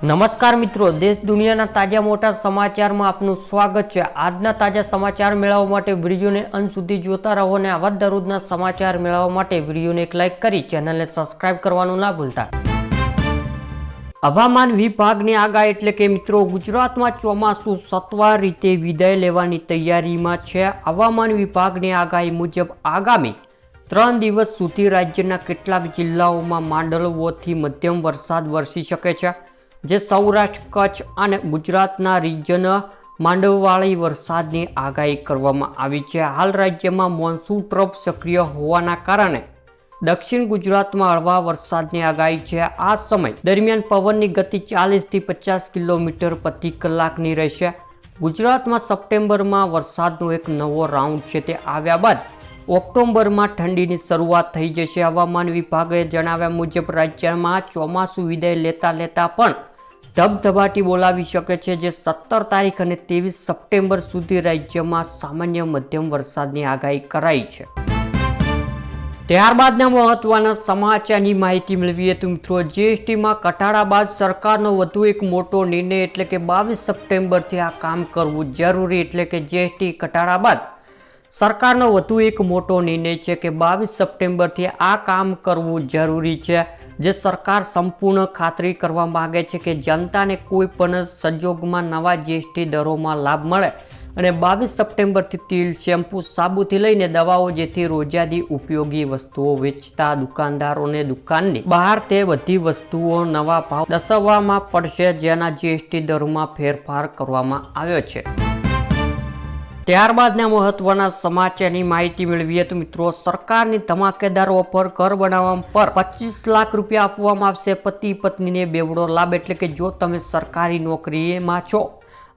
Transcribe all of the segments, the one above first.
નમસ્કાર મિત્રો, દેશ દુનિયાના તાજા મોટા સમાચારમાં આપનું સ્વાગત છે। આજના તાજા સમાચાર મેળવવા માટે વિડીયોને અંત સુધી જોતા રહો અને આવા દરરોજના સમાચાર મેળવવા માટે વિડીયોને એક લાઇક કરી ચેનલને સબસ્ક્રાઇબ કરવાનું ના ભૂલતા। હવામાન વિભાગની આગાહી એટલે કે મિત્રો ગુજરાતમાં ચોમાસું સત્વાર રીતે વિદાય લેવાની તૈયારીમાં છે। હવામાન વિભાગની આગાહી મુજબ આગામી 3 દિવસ સુધી રાજ્યના કેટલાક જિલ્લાઓમાં માંડલવોથી મધ્યમ વરસાદ વરસી શકે છે, જે સૌરાષ્ટ્ર, કચ્છ અને ગુજરાતના રિજન માંડવવાળી વરસાદની આગાહી કરવામાં આવી છે। હાલ રાજ્યમાં મોન્સૂન ટ્રફ સક્રિય હોવાના કારણે દક્ષિણ ગુજરાતમાં હળવા વરસાદની આગાહી છે। આ સમય દરમિયાન પવનની ગતિ 40 થી 50 કિલોમીટર પ્રતિ કલાકની રહેશે। ગુજરાતમાં સપ્ટેમ્બરમાં વરસાદનો એક નવો રાઉન્ડ છે તે આવ્યા બાદ ઓક્ટોબરમાં ઠંડીની શરૂઆત થઈ જશે। હવામાન વિભાગે જણાવ્યા મુજબ રાજ્યમાં ચોમાસું વિદાય લેતા પણ ધબધબાટી બોલાવી શકે છે, જે 17 તારીખ અને 23 સપ્ટેમ્બર સુધી રાજ્યમાં સામાન્ય મધ્યમ વરસાદની આગાહી કરાઈ છે। ત્યારબાદના મહત્વના સમાચારની માહિતી મેળવીએ તો મિત્રો જીએસટીમાં ઘટાડા બાદ સરકારનો વધુ એક મોટો નિર્ણય એટલે કે 22 સપ્ટેમ્બરથી આ કામ કરવું જરૂરી એટલે કે જીએસટી ઘટાડા બાદ સરકારનો વધુ એક મોટો નિર્ણય છે કે 22 સપ્ટેમ્બરથી આ કામ કરવું જરૂરી છે, જે સરકાર સંપૂર્ણ ખાતરી કરવા માંગે છે કે જનતાને કોઈ પણ સંજોગમાં નવા જીએસટી દરોમાં લાભ મળે અને 22 સપ્ટેમ્બરથી તેલ, શેમ્પૂ, સાબુથી લઈને દવાઓ જેથી રોજિંદી ઉપયોગી વસ્તુઓ વેચતા દુકાનદારોને દુકાનની બહાર તે બધી વસ્તુઓ નવા ભાવ દર્શાવવામાં પડશે, જેના જીએસટી દરોમાં ફેરફાર કરવામાં આવ્યો છે। ત્યારબાદના મહત્વના સમાચારની માહિતી મેળવીએ તો મિત્રો સરકારની ધમાકેદાર ઓફર, ઘર બનાવવા પર 25 લાખ રૂપિયા આપવામાં આવશે। પતિ પત્નીને બેવડો લાભ એટલે કે જો તમે સરકારી નોકરીમાં છો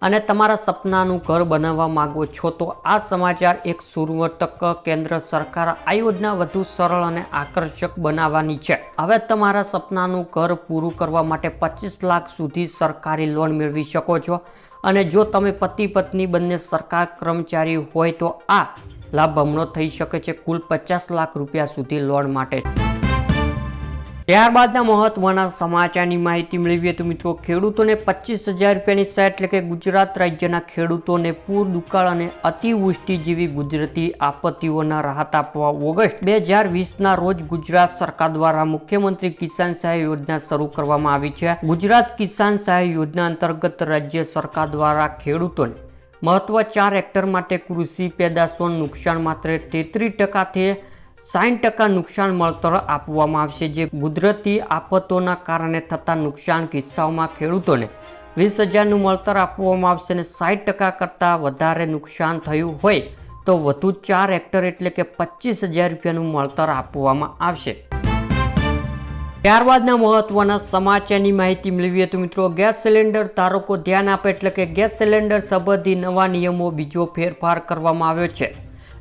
અને તમારા સપનાનું ઘર બનાવવા માંગો છો તો આ સમાચાર એક સુવર્તક કેન્દ્ર સરકાર આ યોજના વધુ સરળ અને આકર્ષક બનાવવાની છે। હવે તમારા સપનાનું ઘર પૂરું કરવા માટે 25 લાખ સુધી સરકારી લોન મેળવી શકો છો અને જો તમે પતિ પત્ની બંને સરકાર કર્મચારી હોય તો આ લાભ બમણો થઈ શકે છે, કુલ 50 લાખ રૂપિયા સુધી લોન માટે। ત્યારબાદના મહત્વના સમાચારની માહિતી મેળવીએ તો મિત્રો ખેડૂતોને 25,000 રૂપિયાની સહાય એટલે કે ગુજરાત રાજ્યના ખેડૂતોને પૂર, દુકાળ અને અતિવૃષ્ટિ જેવી કુદરતી આપત્તિઓના રાહત આપવા ઓગસ્ટ 2020ના રોજ ગુજરાત સરકાર દ્વારા મુખ્યમંત્રી કિસાન સહાય યોજના શરૂ કરવામાં આવી છે। ગુજરાત કિસાન સહાય યોજના અંતર્ગત રાજ્ય સરકાર દ્વારા ખેડૂતોને મહત્વ 4 હેક્ટર માટે કૃષિ પેદાશોનું નુકસાન માત્ર 33%થી 60% નુકસાન વળતર આપવામાં આવશે, જે કુદરતી આફતોના કારણે થતા નુકસાન કિસ્સાઓમાં ખેડૂતોને 20,000નું વળતર આપવામાં આવશે અને 60% કરતાં વધારે નુકસાન થયું હોય તો વધુ 4 હેક્ટર એટલે કે 25,000 રૂપિયાનું વળતર આપવામાં આવશે। ત્યારબાદના મહત્વના સમાચારની માહિતી મેળવીએ તો મિત્રો ગેસ સિલિન્ડર ધારકો ધ્યાન આપે એટલે કે ગેસ સિલિન્ડર સંબંધી નવા નિયમો બીજો ફેરફાર કરવામાં આવ્યો છે,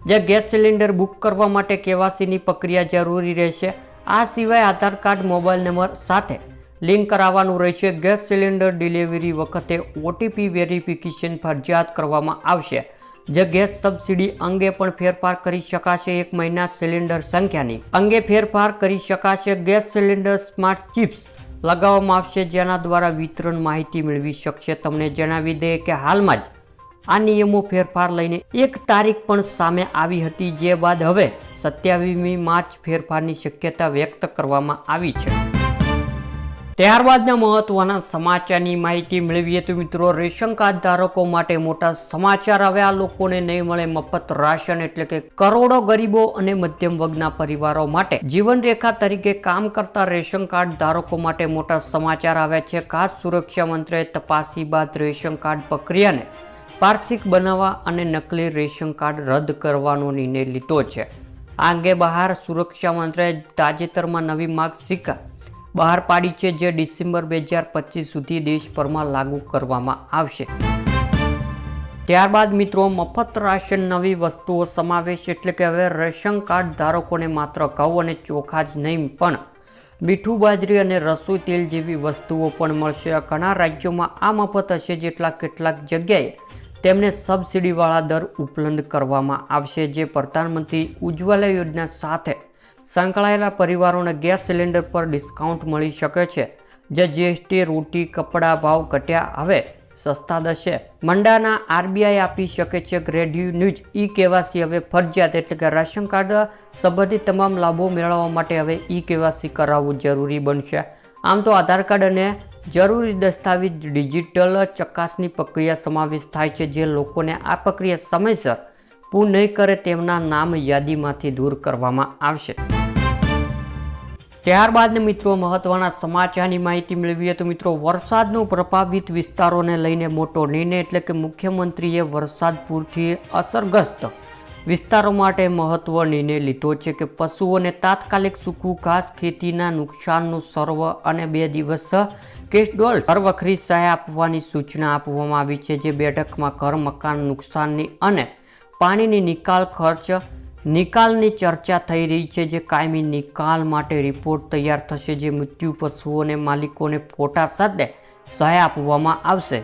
જે ગેસ સિલિન્ડર બુક કરવા માટે કેવાયસીની પ્રક્રિયા જરૂરી રહેશે। આ સિવાય આધાર કાર્ડ, મોબાઈલ નંબર સાથે લિંક કરાવવાનું રહેશે। ગેસ સિલિન્ડર ડિલિવરી વખતે ઓટીપી વેરિફિકેશન ફરજિયાત કરવામાં આવશે, જે ગેસ સબસિડી અંગે પણ ફેરફાર કરી શકાશે। 1 મહિના સિલિન્ડર સંખ્યાની અંગે ફેરફાર કરી શકાશે। ગેસ સિલિન્ડર સ્માર્ટ ચિપ્સ લગાવવામાં આવશે, જેના દ્વારા વિતરણ માહિતી મેળવી શકશે। તમને જણાવી દઈએ કે હાલમાં જ આ નિયમો ફેરફાર લઈને એક તારીખ પણ સામે આવી હતી, જે બાદ હવે 27મી માર્ચ ફેરફારની શક્યતા વ્યક્ત કરવામાં આવી છે। ત્યારબાદના મહત્વના સમાચારની માહિતી મેળવીએ તો મિત્રો રેશન કાર્ડ ધારકો માટે મોટા સમાચાર। હવે આ લોકોને નહીં મળે મફત રાશન એટલે કે કરોડો ગરીબો અને મધ્યમ વર્ગના પરિવારો માટે જીવનરેખા તરીકે કામ કરતા રેશન કાર્ડ ધારકો માટે મોટા સમાચાર આવ્યા છે। ખાસ સુરક્ષા મંત્રીએ તપાસી બાદ રેશન કાર્ડ પ્રક્રિયાને પારદર્શક બનાવવા અને નકલી રેશન કાર્ડ રદ કરવાનો નિર્ણય લીધો છે। આ અંગે બહાર સુરક્ષા મંત્રીએ તાજેતરમાં નવી માર્ગદર્શિકા બહાર પાડી છે, જે ડિસેમ્બર 2025 સુધી દેશભરમાં લાગુ કરવામાં આવશે। ત્યારબાદ મિત્રો મફત રાશન નવી વસ્તુઓ સમાવેશ એટલે કે હવે રેશન કાર્ડ ધારકોને માત્ર ઘઉં અને ચોખા જ નહીં પણ મીઠું, બાજરી અને રસોઈ તેલ જેવી વસ્તુઓ પણ મળશે। ઘણા રાજ્યોમાં આ મફત હશે, જેટલા કેટલાક જગ્યાએ તેમને સબસિડીવાળા દર ઉપલબ્ધ કરવામાં આવશે, જે પ્રધાનમંત્રી ઉજ્જવલા યોજના સાથે સંકળાયેલા પરિવારોને ગેસ સિલિન્ડર પર ડિસ્કાઉન્ટ મળી શકે છે। જે જીએસટી રોટી કપડા ભાવ ઘટ્યા હવે સસ્તા દશે મંડાના આરબીઆઈ આપી શકે છે ગ્રેડ ન્યૂઝ ઈ કેવાયસી હવે ફરજિયાત એટલે કે રાશન કાર્ડ સંબંધિત તમામ લાભો મેળવવા માટે હવે ઈ કેવાયસી કરાવવું જરૂરી બનશે. આમ તો આધાર કાર્ડ અને જરૂરી દસ્તાવેજ ડિજિટલ ચકાસણી પ્રક્રિયા સમાવેશ થાય છે, જે લોકોને આ પ્રક્રિયા સમયસર પૂર્ણ નહીં કરે તેમના નામ યાદીમાંથી દૂર કરવામાં આવશે. ત્યારબાદ મિત્રો મહત્વના સમાચારની માહિતી મેળવીએ તો મિત્રો વરસાદનો પ્રભાવિત વિસ્તારોને લઈને મોટો નિર્ણય એટલે કે મુખ્યમંત્રીએ વરસાદ પૂરથી અસરગ્રસ્ત વિસ્તારો માટે મહત્વ નિર્ણય લીધો છે કે પશુઓને તાત્કાલિક સૂકું ઘાસ, ખેતીના નુકસાનનું સર્વે અને 2 દિવસ કેશડોલ ઘરવખરી સહાય આપવાની સૂચના આપવામાં આવી છે. જે બેઠકમાં ઘર મકાન નુકસાનની અને પાણીની નિકાલ ખર્ચ નિકાલની ચર્ચા થઈ રહી છે. જે કાયમી નિકાલ માટે રિપોર્ટ તૈયાર થશે, જે મૃત્યુ પશુઓને માલિકોને ફોટા સાથે સહાય આપવામાં આવશે.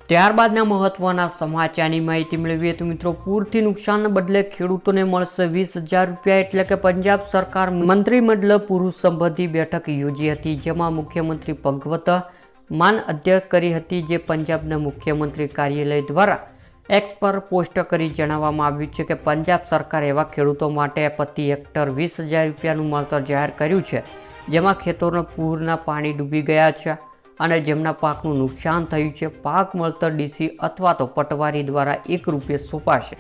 ત્યારબાદના મહત્વના સમાચારની માહિતી મેળવીએ તો મિત્રો પૂરથી નુકસાનને બદલે ખેડૂતોને મળશે 20,000 રૂપિયા એટલે કે પંજાબ સરકાર મંત્રીમંડળ પૂર્વ સંબંધી બેઠક યોજી હતી, જેમાં મુખ્યમંત્રી ભગવત માન અધ્યક્ષ કરી હતી. જે પંજાબના મુખ્યમંત્રી કાર્યાલય દ્વારા એક્સ પર પોસ્ટ કરી જણાવવામાં આવ્યું છે કે પંજાબ સરકારે એવા ખેડૂતો માટે પ્રતિ હેક્ટર 20,000 રૂપિયાનું મળતર જાહેર કર્યું છે, જેમાં ખેતરોના પૂરના પાણી ડૂબી ગયા છે અને જેમના પાકનું નુકસાન થયું છે. પાક મળતર ડીસી અથવા તો પટવારી દ્વારા 1 રૂપિયા સોંપાશે.